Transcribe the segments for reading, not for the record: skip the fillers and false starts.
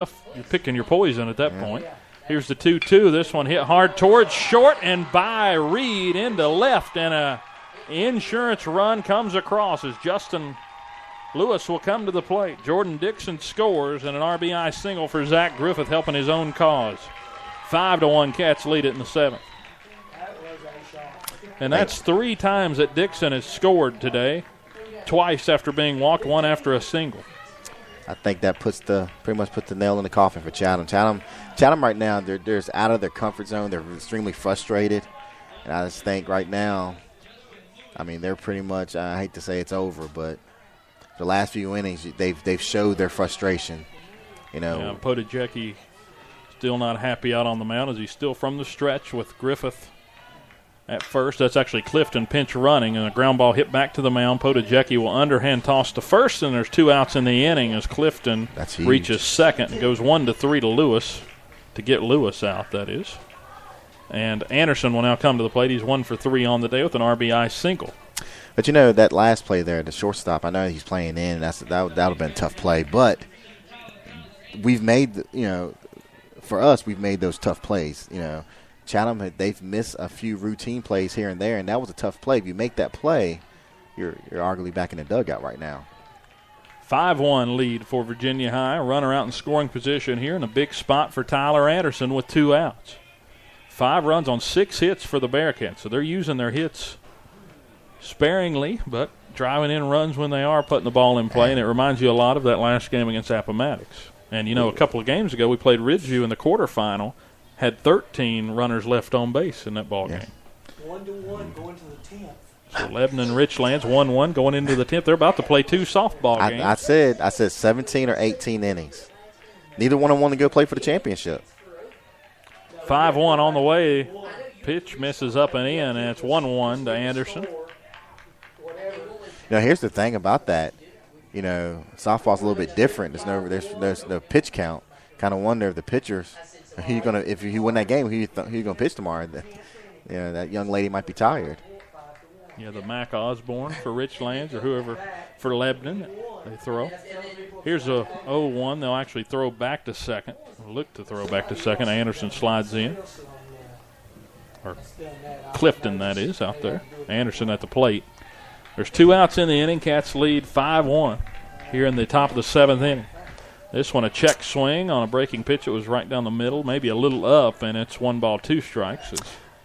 You're picking your poison at that point. Here's the 2-2. This one hit hard towards short and by Reed into left, and a insurance run comes across as Justin Lewis will come to the plate. Jordan Dixon scores, and an RBI single for Zach Griffith, helping his own cause. 5-1, Cats lead it in the 7th. And that's 3 times that Dixon has scored today, twice after being walked, one after a single. I think that pretty much puts the nail in the coffin for Chatham. Chatham right now, they're out of their comfort zone. They're extremely frustrated. And I just think right now, I mean, they're pretty much, I hate to say it's over, but the last few innings, they've showed their frustration. You know, yeah, Podajecki still not happy out on the mound as he's still from the stretch with Griffith at first. That's actually Clifton pinch running, and a ground ball hit back to the mound. Podajecki will underhand toss to first, and there's 2 outs in the inning as Clifton reaches second and goes 1-3 to Lewis to get Lewis out, that is. And Anderson will now come to the plate. He's 1 for 3 on the day with an RBI single. But, you know, that last play there, the shortstop, I know he's playing in. That would have been a tough play. But we've made, for us, we've made those tough plays. Chatham, they've missed a few routine plays here and there, and that was a tough play. If you make that play, you're arguably back in the dugout right now. 5-1 lead for Virginia High. Runner out in scoring position here, and a big spot for Tyler Anderson with 2 outs. 5 runs on 6 hits for the Bearcats, so they're using their hits sparingly, but driving in runs when they are putting the ball in play, and it reminds you a lot of that last game against Appomattox. And, a couple of games ago we played Ridgeview in the quarterfinal, had 13 runners left on base in that ball game. 1-1 going to the 10th. So Lebanon Richlands 1-1 going into the 10th. They're about to play 2 softball games. I said 17 or 18 innings. Neither one of them want to go play for the championship. 5-1 on the way. Pitch misses up and in, and it's 1-1 to Anderson. Here's the thing about that. Softball's a little bit different. There's no pitch count. Kind of wonder if the pitchers, if you win that game, who you going to pitch tomorrow? That young lady might be tired. Yeah, the Mac Osborne for Richlands or whoever for Lebanon they throw. Here's a 0-1. They'll actually throw back to second. Look to throw back to second. Anderson slides in. Or Clifton, that is, out there. Anderson at the plate. There's 2 outs in the inning. Cats lead 5-1 here in the top of the 7th inning. This one a check swing on a breaking pitch. It was right down the middle, maybe a little up, and it's 1 ball, 2 strikes.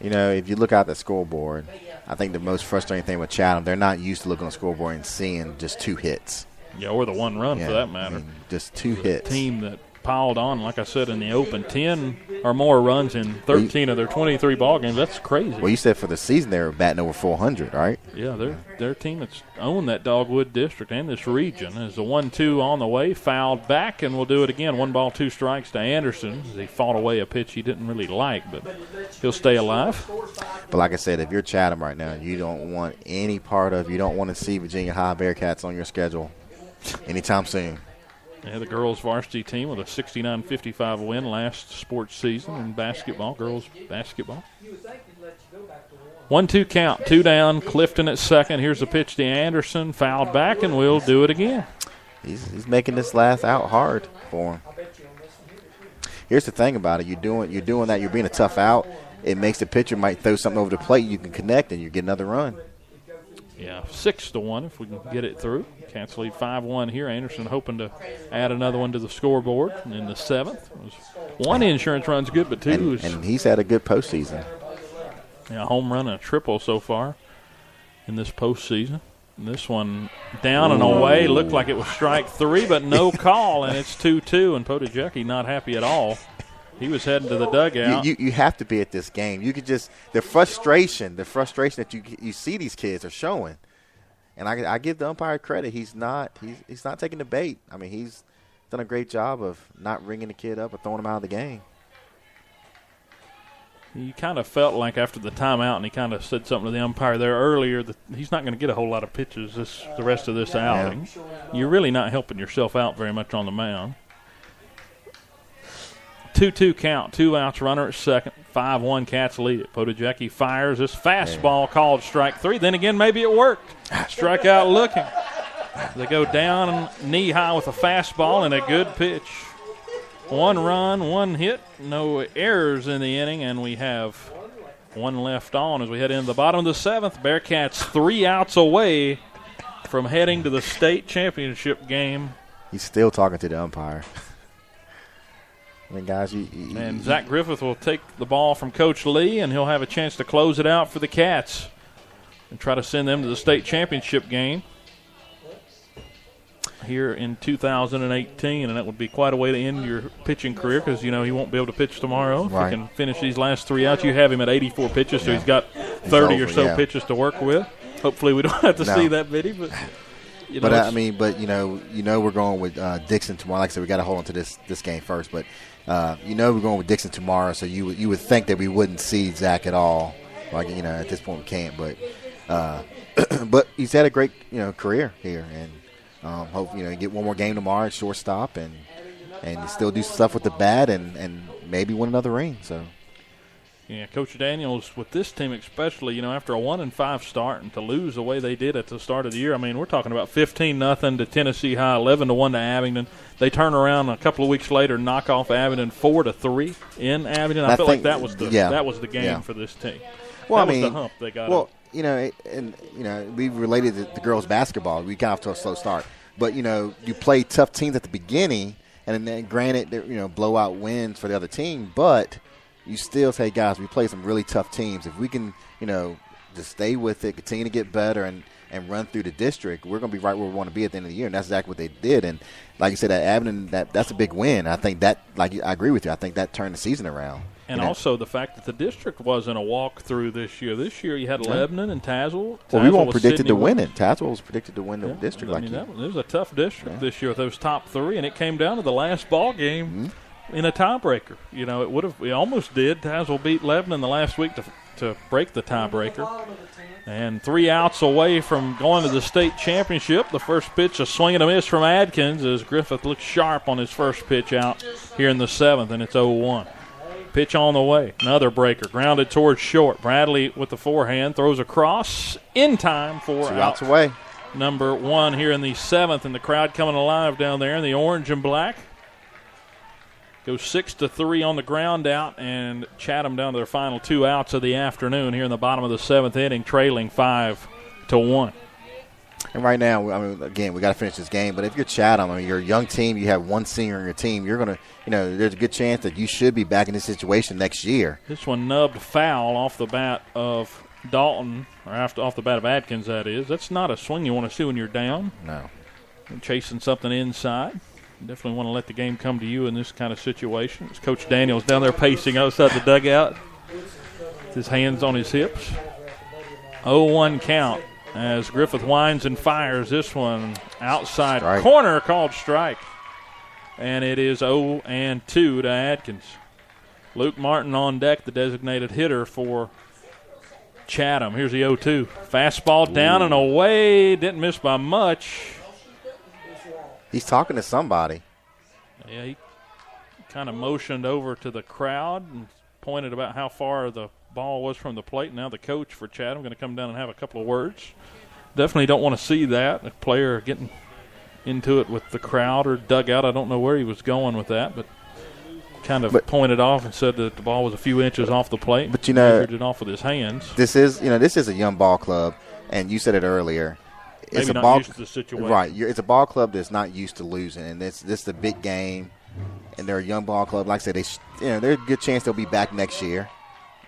If you look out the scoreboard, I think the most frustrating thing with Chatham, they're not used to looking on the scoreboard and seeing just 2 hits. Yeah, or the 1 run for that matter. Just 2 hits. A team that piled on, like I said, in the open, 10 or more runs in 13 of their 23 ball games. That's crazy. Well, you said for the season they were batting over 400, right? Yeah, they're a team that's owned that Dogwood district and this region. As the 1-2 on the way, fouled back, and we'll do it again. 1 ball, 2 strikes to Anderson as he fought away a pitch he didn't really like, but he'll stay alive. But like I said, if you're Chatham right now, you don't want any part of, you don't want to see Virginia High Bearcats on your schedule anytime soon. Yeah, the girls varsity team with a 69-55 win last sports season in basketball, girls basketball. 1-2 count, 2 down, Clifton at second. Here's the pitch to Anderson, fouled back, and we'll do it again. He's making this last out hard for him. Here's the thing about it. You're doing that. You're being a tough out. It makes the pitcher might throw something over the plate. You can connect, and you get another run. Yeah, 6-1 if we can get it through. Cats lead 5-1 here. Anderson hoping to add another one to the scoreboard in the 7th. 1 insurance run's good, but 2 is. And he's had a good postseason. Yeah, a home run and a triple so far in this postseason. And this one down and away. Looked like it was strike 3, but no call, and it's 2-2. And Podajecki not happy at all. He was heading to the dugout. You have to be at this game. You could just the frustration that you see these kids are showing, and I give the umpire credit. He's not taking the bait. I mean, he's done a great job of not ringing the kid up or throwing him out of the game. He kind of felt like after the timeout, and he kind of said something to the umpire there earlier that he's not going to get a whole lot of pitches the rest of this outing. Yeah. You're really not helping yourself out very much on the mound. 2-2 count, 2 outs, runner at second, 5-1 Cats lead it. Podajecki fires this fastball called strike 3. Then again, maybe it worked. Strikeout looking. They go down knee high with a fastball and a good pitch. 1 run, 1 hit, no errors in the inning, and we have 1 left on as we head into the bottom of the 7th. Bearcats 3 outs away from heading to the state championship game. He's still talking to the umpire. I mean, guys, and Zach Griffith will take the ball from Coach Lee, and he'll have a chance to close it out for the Cats and try to send them to the state championship game here in 2018. And that would be quite a way to end your pitching career because, you know, he won't be able to pitch tomorrow. Right. If he can finish these last 3 outs, you have him at 84 pitches, so he's got 30 or so pitches to work with. Hopefully we don't have to see that many, but you know, we're going with Dixon tomorrow. Like I said, we got to hold on to this game first, but we're going with Dixon tomorrow. So you would think that we wouldn't see Zach at all. Like, you know, at this point we can't, but but he's had a great career here, and hope get one more game tomorrow at shortstop, and still do stuff with the bat, and maybe win another ring. So. Yeah, Coach Daniels, with this team especially, after a 1-5 start and to lose the way they did at the start of the year, I mean, we're talking about 15-0 to Tennessee High, 11-1 to Abingdon. They turn around a couple of weeks later, knock off Abingdon 4-3 in Abingdon. I feel like that was the game for this team. Well, that was the hump they got. Well, we related to the girls' basketball. We got off to a slow start, but you play tough teams at the beginning, and then granted, blowout wins for the other team, but you still say, guys, we play some really tough teams. If we can, just stay with it, continue to get better, and run through the district, we're going to be right where we want to be at the end of the year. And that's exactly what they did. And like you said, at Abingdon, that's a big win. I think that, I agree with you. I think that turned the season around. And also the fact that the district wasn't a walk-through this year. This year you had Lebanon and Tazewell. Well, we weren't predicted to win it. Tazewell was predicted to win the district. It was a tough district this year with those top 3, and it came down to the last ball game. In a tiebreaker. We almost did. Tazewell beat Lebanon the last week to break the tiebreaker. And 3 outs away from going to the state championship. The first pitch, a swing and a miss from Adkins as Griffith looks sharp on his first pitch out here in the 7th, and it's 0-1. Pitch on the way. Another breaker. Grounded towards short. Bradley with the forehand throws across in time for 2 outs away. Number 1 here in the 7th, and the crowd coming alive down there in the orange and black. Goes 6-3 on the ground out, and Chatham down to their final 2 outs of the afternoon here in the bottom of the 7th inning, trailing 5-1. And right now, again, we got to finish this game. But if you're Chatham, you're a young team, you have one senior in your team, you're going to, there's a good chance that you should be back in this situation next year. This one nubbed foul off the bat of Dalton, or off the bat of Adkins, that is. That's not a swing you want to see when you're down. No. You're chasing something inside. Definitely want to let the game come to you in this kind of situation. It's Coach Daniels down there pacing outside the dugout with his hands on his hips. 0-1 count as Griffith winds and fires this one outside corner, called strike. And it is 0-2 to Adkins. Luke Martin on deck, the designated hitter for Chatham. Here's the 0-2. Fastball down and away. Didn't miss by much. He's talking to somebody. Yeah, he kind of motioned over to the crowd and pointed about how far the ball was from the plate. Now the coach for Chatham going to come down and have a couple of words. Definitely don't want to see that. A player getting into it with the crowd or dugout. I don't know where he was going with that, but kind of pointed off and said that the ball was a few inches off the plate. But measured it off with his hands. This is a young ball club, and you said it earlier. Maybe it's not used to the situation. Right. It's a ball club that's not used to losing, and this is a big game, and they're a young ball club. Like I said, there's a good chance they'll be back next year.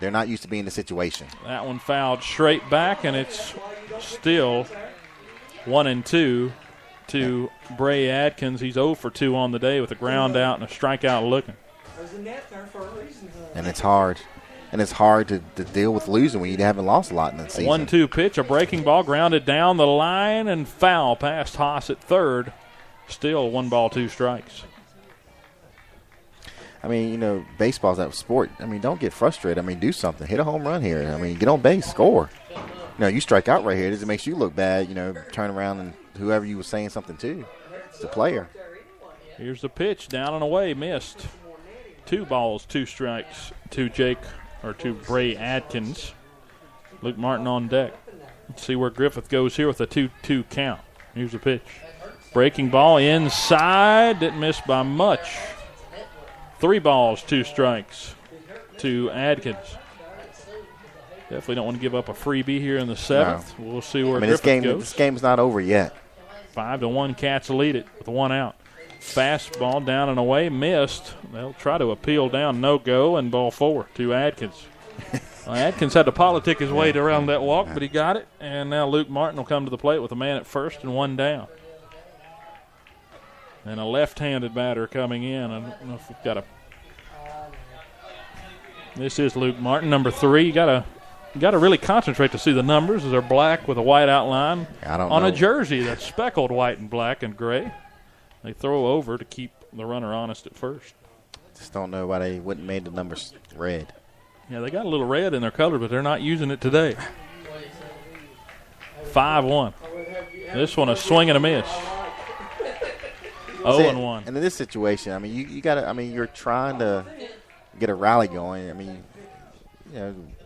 They're not used to being in the situation. That one fouled straight back, and it's still 1-2 to Bray Adkins. He's 0 for 2 on the day with a ground out and a strikeout looking. And it's hard. And it's hard to deal with losing when you haven't lost a lot in the season. 1-2 pitch, a breaking ball grounded down the line and foul past Haas at third. Still 1 ball, 2 strikes. Baseball's that sport. Don't get frustrated. Do something. Hit a home run here. Get on base, score. You strike out right here. It makes you look bad. Turn around and whoever you were saying something to, it's the player. Here's the pitch, down and away, missed. 2 balls, 2 strikes to Bray Adkins. Luke Martin on deck. Let's see where Griffith goes here with a 2-2 count. Here's the pitch. Breaking ball inside. Didn't miss by much. 3 balls, 2 strikes to Adkins. Definitely don't want to give up a freebie here in the 7th. No. We'll see where Griffith goes. This game's not over yet. 5-1, Cats lead it with 1 out. Fastball down and away, missed. They'll try to appeal down, no go, and ball 4 to Adkins. Adkins had to politic his way around that walk, but he got it. And now Luke Martin will come to the plate with a man at first and 1 down. And a left-handed batter coming in. I don't know if we've got a. This is Luke Martin, number 3. You got to really concentrate to see the numbers, as they're black with a white outline on a jersey that's speckled white and black and gray. They throw over to keep the runner honest at first. Just don't know why they wouldn't made the numbers red. Yeah, they got a little red in their color, but they're not using it today. 5-1. This one a swing and a miss. 0-1. And in this situation, I mean, you got to. I mean, you're trying to get a rally going. I mean,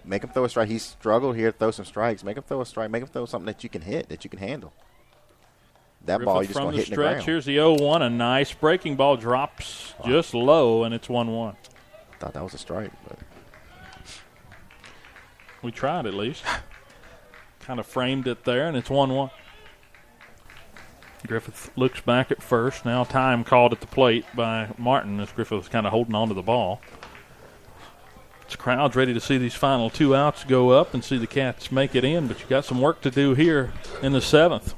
make him throw a strike. He struggled here to throw some strikes. Make him throw a strike. Make him throw something that you can hit, that you can handle. That Griffith ball you just going to hit in the ground. Here's the 0-1. A nice breaking ball drops just low, and it's 1-1. Thought that was a strike, but we tried at least. Kind of framed it there, and it's 1-1. Griffith looks back at first. Now time called at the plate by Martin, as Griffith was kind of holding on to the ball. The crowd's ready to see these final 2 outs go up and see the Cats make it in, but you got some work to do here in the 7th.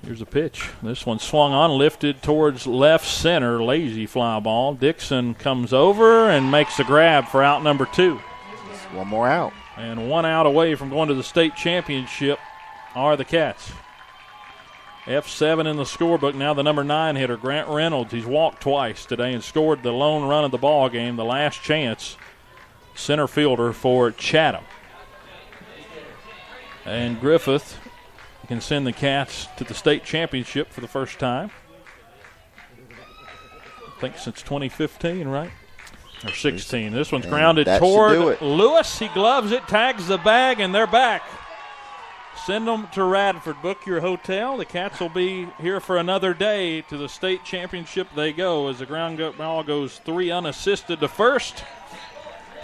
Here's a pitch. This one swung on, lifted towards left center. Lazy fly ball. Dixon comes over and makes a grab for out number 2. Just 1 more out. And 1 out away from going to the state championship are the Cats. F7 in the scorebook. Now the number 9 hitter, Grant Reynolds. He's walked twice today and scored the lone run of the ball game, the last chance center fielder for Chatham. And Griffith can send the Cats to the state championship for the first time. I think since 2015, right? Or 16. This one's grounded toward Lewis. He gloves it, tags the bag, and they're back. Send them to Radford. Book your hotel. The Cats will be here for another day. To the state championship they go, as the ground ball goes 3 unassisted to first.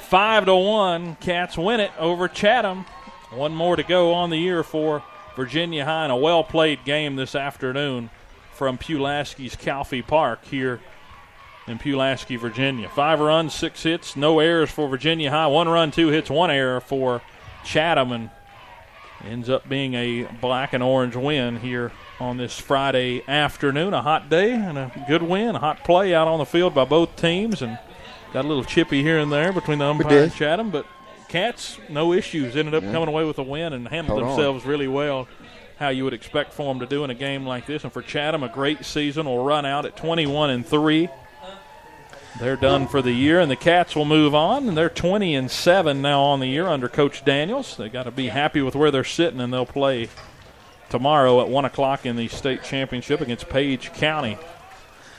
5-1. Cats win it over Chatham. 1 more to go on the year for Virginia High, in a well-played game this afternoon from Pulaski's Calfee Park here in Pulaski, Virginia. 5 runs, 6 hits, no errors for Virginia High. 1 run, 2 hits, 1 error for Chatham, and ends up being a black and orange win here on this Friday afternoon. A hot day and a good win, a hot play out on the field by both teams, and got a little chippy here and there between the umpire and Chatham, but Cats, no issues, ended up coming away with a win and handled themselves really well, how you would expect for them to do in a game like this. And for Chatham, a great season, will run out at 21-3. They're done for the year, and the Cats will move on, and they're 20-7 now on the year under Coach Daniels. They got to be happy with where they're sitting, and they'll play tomorrow at 1 o'clock in the state championship against Page County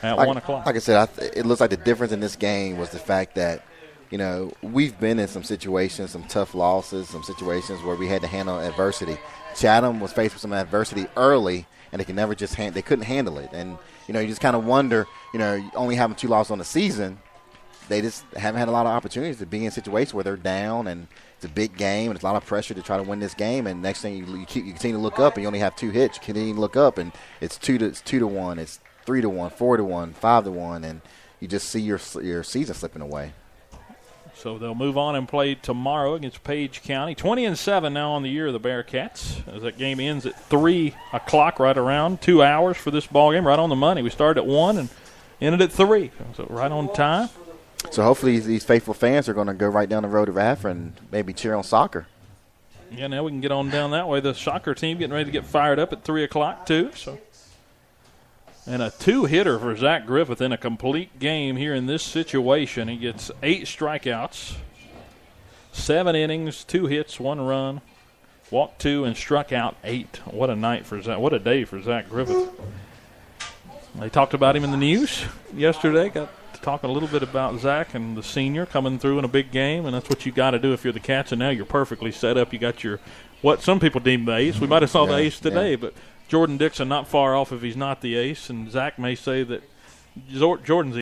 at 1 o'clock. Like I said, it looks like the difference in this game was the fact that, we've been in some situations, some tough losses, some situations where we had to handle adversity. Chatham was faced with some adversity early, and they couldn't handle it. And, you just kind of wonder, only having 2 losses on the season, they just haven't had a lot of opportunities to be in situations where they're down, and it's a big game, and it's a lot of pressure to try to win this game. And next thing you continue to look up, and you only have 2 hits. You continue to look up, and it's 2-1, it's 3-1, 4-1, 5-1, and you just see your season slipping away. So they'll move on and play tomorrow against Page County. 20-7 now on the year of the Bearcats, as that game ends at 3 o'clock, right around 2 hours for this ball game, right on the money. We started at 1 and ended at 3, so right on time. So hopefully these faithful fans are going to go right down the road to Radford and maybe cheer on soccer. Yeah, now we can get on down that way. The soccer team getting ready to get fired up at 3 o'clock too. So. And a 2-hitter for Zach Griffith in a complete game here in this situation. He gets 8 strikeouts, 7 innings, 2 hits, 1 run, walked 2, and struck out 8. What a night for Zach. What a day for Zach Griffith. They talked about him in the news yesterday. Got to talk a little bit about Zach and the senior coming through in a big game, and that's what you got to do if you're the Cats. And now you're perfectly set up. You got your what some people deem the ace. We might have saw the ace today, but Jordan Dixon not far off if he's not the ace, and Zach may say that Jordan's the